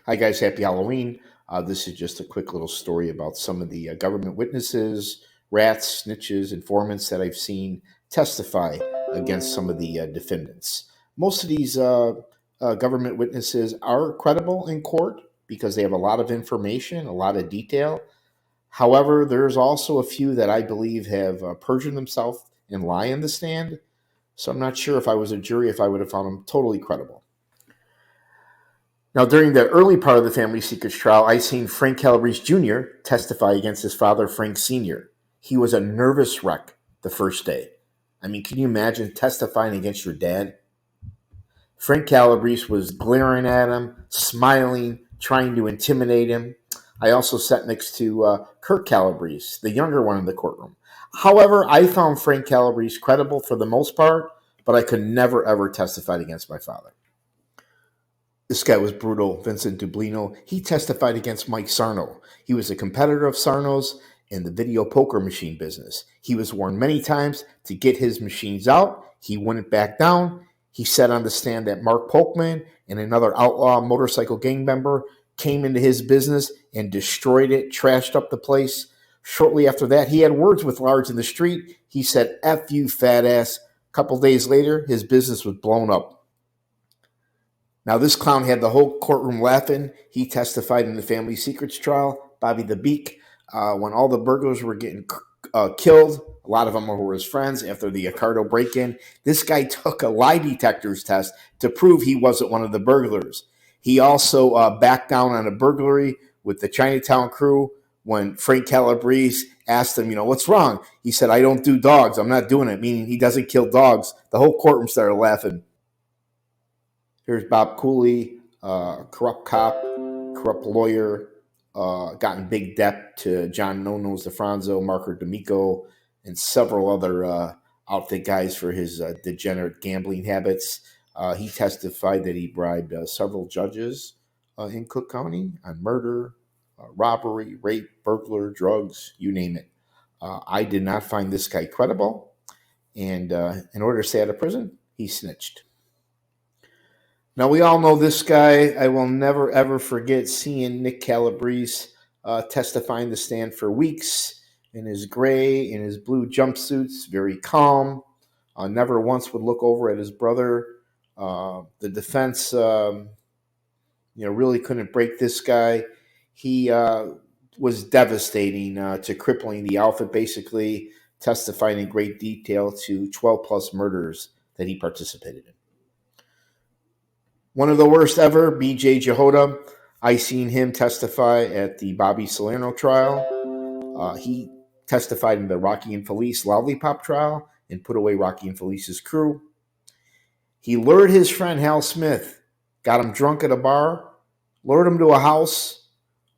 Hi, guys. Happy Halloween. This is just a quick little story about some of the government witnesses, rats, snitches, informants that I've seen testify against some of the defendants. Most of these government witnesses are credible in court because they have a lot of information, a lot of detail. However, there's also a few that I believe have perjured themselves and lie in the stand. So I'm not sure if I was a jury if I would have found them totally credible. Now, during the early part of the family secrets trial, I seen Frank Calabrese Jr. testify against his father, Frank Sr. He was a nervous wreck the first day. I mean, can you imagine testifying against your dad? Frank Calabrese was glaring at him, smiling, trying to intimidate him. I also sat next to Kirk Calabrese, the younger one in the courtroom. However, I found Frank Calabrese credible for the most part, but I could never, ever testify against my father. This guy was brutal, Vincent Dublino. He testified against Mike Sarno. He was a competitor of Sarno's in the video poker machine business. He was warned many times to get his machines out. He wouldn't back down. He said on the stand that Mark Polkman and another outlaw motorcycle gang member came into his business and destroyed it, trashed up the place. Shortly after that, he had words with Large in the street. He said, "F you, fat ass." A couple days later, his business was blown up. Now, this clown had the whole courtroom laughing. He testified in the family secrets trial, Bobby the Beak, when all the burglars were getting killed. A lot of them were his friends after the Accardo break-in. This guy took a lie detector's test to prove he wasn't one of the burglars. He also backed down on a burglary with the Chinatown crew when Frank Calabrese asked him, what's wrong? He said, "I don't do dogs. I'm not doing it," meaning he doesn't kill dogs. The whole courtroom started laughing. Here's Bob Cooley, corrupt cop, corrupt lawyer, got in big debt to John No-Nos DeFranzo, Marco D'Amico, and several other outfit guys for his degenerate gambling habits. He testified that he bribed several judges in Cook County on murder, robbery, rape, burglar, drugs, you name it. I did not find this guy credible, and in order to stay out of prison, he snitched. Now, we all know this guy. I will never, ever forget seeing Nick Calabrese testifying the stand for weeks in his gray, in his blue jumpsuits, very calm. Never once would look over at his brother. The defense, really couldn't break this guy. He was devastating to crippling the outfit, basically testifying in great detail to 12-plus murders that he participated in. One of the worst ever, B.J. Jehoda. I seen him testify at the Bobby Salerno trial. He testified in the Rocky and Felice Lollipop trial and put away Rocky and Felice's crew. He lured his friend Hal Smith, got him drunk at a bar, lured him to a house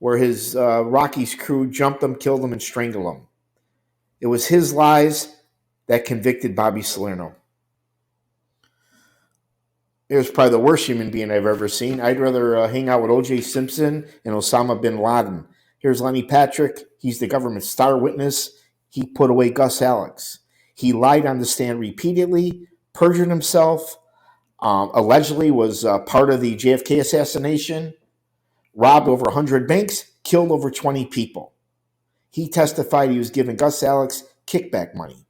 where his Rocky's crew jumped him, killed him, and strangled him. It was his lies that convicted Bobby Salerno. It was probably the worst human being I've ever seen. I'd rather hang out with O.J. Simpson and Osama bin Laden. Here's Lenny Patrick. He's the government star witness. He put away Gus Alex. He lied on the stand repeatedly, perjured himself, allegedly was part of the JFK assassination, robbed over 100 banks, killed over 20 people. He testified he was giving Gus Alex kickback money.